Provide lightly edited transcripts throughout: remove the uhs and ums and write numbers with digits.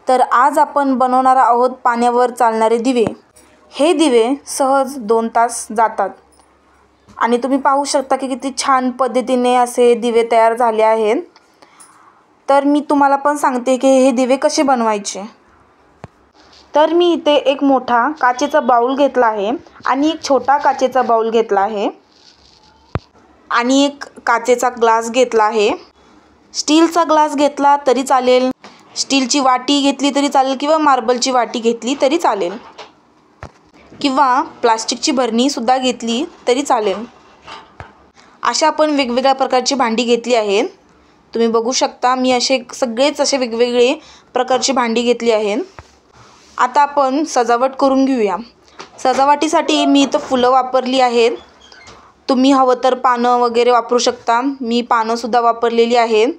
तर आज आपण बनवणार आहोत पाण्यावर चालणारे दिवे। हे दिवे सहज 2 तास जातात आणि तुम्ही पाहू शकता की किती छान पद्धतीने असे दिवे तयार झाले आहेत। तर मी तुम्हाला पण सांगते की हे दिवे कसे बनवायचे। तर मी इथे एक मोठा काचेचा बाउल घेतला आहे आणि एक छोटा काचेचा बाउल घेतला आहे आणि एक काचेचा ग्लास घेतला आहे। स्टीलचा ग्लास घेतला तरी चालेल, स्टीलची वाटी घेतली तरी चालेल किंवा मार्बलची वाटी घेतली तरी चालेल किंवा प्लास्टिकची भरणी सुद्धा घेतली तरी चालेल। अशा आपण वेगवेगळ्या प्रकारची भांडी घेतली आहेत। तुम्ही बघू शकता मी सगळेच असे वेगवेगळे प्रकारची भांडी घेतली आहेत। आता आपण सजावट करून घेऊया। सजावटीसाठी मी इथं फुलं वापरली आहेत। तुम्ही हवं तर पानं वगैरे वापरू शकता। मी पानं सुद्धा वापरलेली आहेत।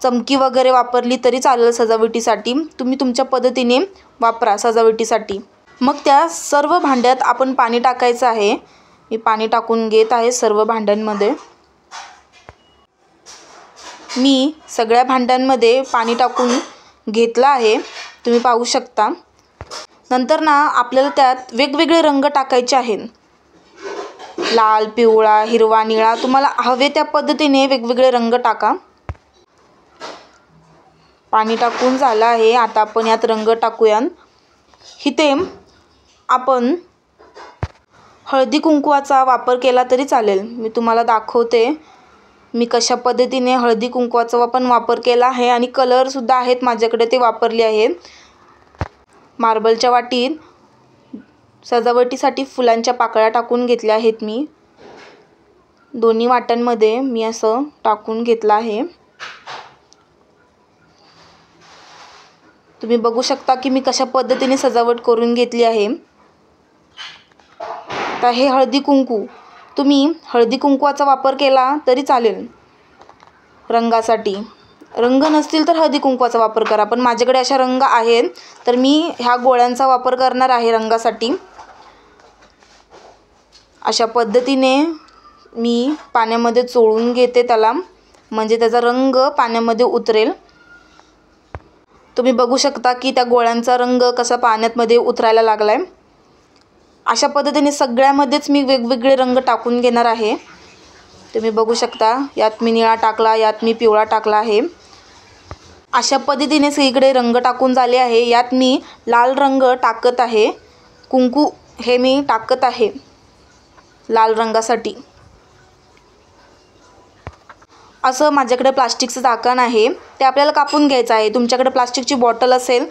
चमकी वगैरे वापरली तरी चालेल सजावटीसाठी। तुम्ही तुमच्या पद्धतीने वापरा सजावटीसाठी। मग त्या सर्व भांड्यात आपण पाणी टाकायचं आहे। मी पाणी टाकून घेत आहे सर्व भांड्यांमध्ये। मी सगळ्या भांड्यांमध्ये पाणी टाकून घेतलं आहे, तुम्ही पाहू शकता। नंतर ना आपल्याला त्यात वेगवेगळे रंग टाकायचे आहेत। लाल, पिवळा, हिरवा, निळा, तुम्हाला हवे त्या पद्धतीने वेगवेगळे रंग टाका। पाणी टाकून झालं आहे। आता आपण यात रंग टाकूया। इथे आपण हळदी कुंकवाचा वापर केला तरी चालेल। मी तुम्हाला दाखवते मी कशा पद्धतीने हळदी कुंकवाचा पण वापर केला आहे आणि कलर सुद्धा आहेत माझ्याकडे, ते वापरले आहेत। मार्बलच्या वाटीत सजावटीसाठी फुलांच्या पाकळ्या टाकून घेतल्या आहेत। मी दोन्ही वाट्यांमध्ये मी असं टाकून घेतलं आहे। तुम्ही बघू शकता की मी कशा पद्धतीने सजावट करून घेतली आहे। तर हे हळदी कुंकू, तुम्ही हळदी कुंकवाचा वापर केला तरी चालेल रंगासाठी। रंग नसतील तर हळदी कुंकवाचा वापर करा, पण माझ्याकडे अशा रंग आहेत तर मी ह्या गोळ्यांचा वापर करणार आहे रंगासाठी। अशा पद्धतीने मी पाण्यामध्ये चोळून घेते त्याला, म्हणजे त्याचा रंग पाण्यामध्ये उतरेल। तुम्ही बघू शकता की त्या गोळ्यांचा रंग कसा पाण्यामध्ये उतरायला लागलाय। अशा पद्धतीने सगळ्यामध्येच मी वेगवेगळे रंग टाकून घेणार आहे। तुम्ही बघू शकता यात मी निळा टाकला, यात मी पिवळा टाकला आहे। अशा पद्धतीने सगळीकडे रंग टाकून झाले आहे। यात मी लाल रंग टाकत आहे, कुंकू हे मी टाकत आहे लाल रंगासाठी। असं माझ्याकडे प्लास्टिकचं झाकण आहे, ते आपल्याला कापून घ्यायचं आहे। तुमच्याकडे प्लास्टिकची बॉटल असेल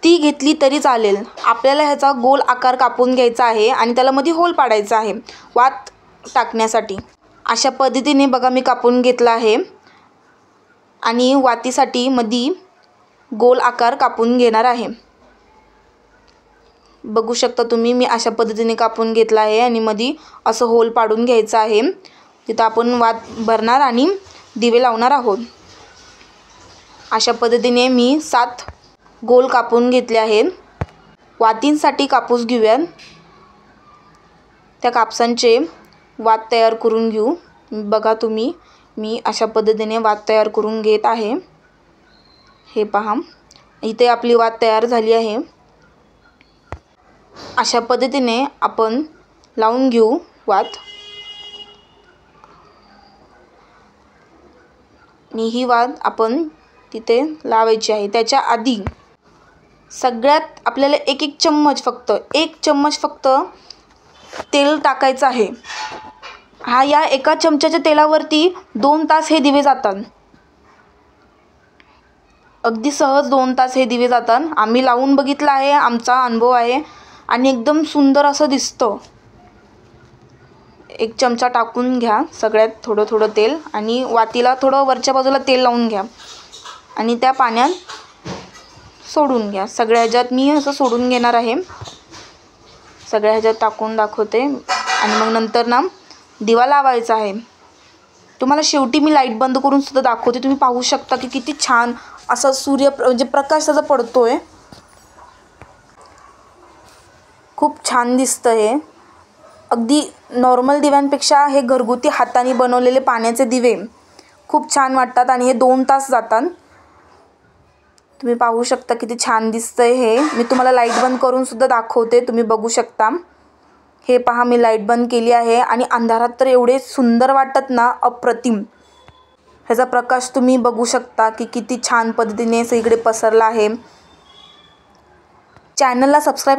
ती घेतली तरी चालेल। आपल्याला ह्याचा गोल आकार कापून घ्यायचा आहे आणि त्याला मध्ये होल पाडायचा आहे वात टाकण्यासाठी। अशा पद्धतीने बघा मी कापून घेतला आहे आणि वातीसाठी मध्ये गोल आकार कापून घेणार आहे। बघू शकता तुम्ही मी अशा पद्धतीने कापून घेतला आहे आणि मध्ये असं होल पाडून घ्यायचं आहे। तिथं आपण वात भरणार आणि दिवे लावणार आहोत। अशा पद्धतीने मी 7 गोल कापून घेतले आहेत। वातींसाठी कापूस घेऊया, त्या कापसांचे वात तयार करून घेऊ। बघा तुम्ही मी अशा पद्धतीने वात तयार करून घेत आहे। हे पहा इथे आपली वात तयार झाली आहे। अशा पद्धतीने आपण लावून घेऊ वात। आणि ही वात आपण तिथे लावायची आहे। त्याच्या आधी सगळ्यात आपल्याला एक चम्मच फक्त तेल टाकायचं आहे। या एका चमच्याच्या तेलावरती 2 तास हे दिवे जातात। अगदी सहज 2 तास हे दिवे जातात। आम्ही लावून बघितलं आहे, आमचा अनुभव आहे आणि एकदम सुंदर असं दिसतं। 1 चमचा टाकून घ्या सगळ्यात थोडं थोडं तेल आणि वातीला थोडं वरच्या बाजूला तेल लावून घ्या आणि त्या पाण्यात सोडून घ्या। सगळ्या ह्याच्यात मी असं सोडून घेणार आहे। सगळ्या ह्याच्यात टाकून दाखवते आणि मग नंतर ना दिवा लावायचा आहे। तुम्हाला शेवटी मी लाईट बंद करून सुद्धा दाखवते। तुम्ही पाहू शकता की किती छान असा म्हणजे प्रकाश त्याचा पडतोय, खूप छान दिसतं हे। अगदी नॉर्मल दिव्यांपेक्षा हे घरगुती हाताने बनवलेले पाण्याचे दिवे खूप छान वाटतात आणि हे 2 तास जातात। तुम्ही पाहू शकता किती छान दिसतंय हे. मी तुम्हाला लाईट बंद करून सुद्धा दाखवते, तुम्ही बघू शकता. हे पहा, मी लाईट बंद केली आहे आणि अंधारात तर एवढे सुंदर वाटत ना, अप्रतिम. ह्याचा प्रकाश तुम्ही बघू शकता की किती छान पद्धतीने सगळीकडे पसरला आहे. चॅनलला सबस्क्राईब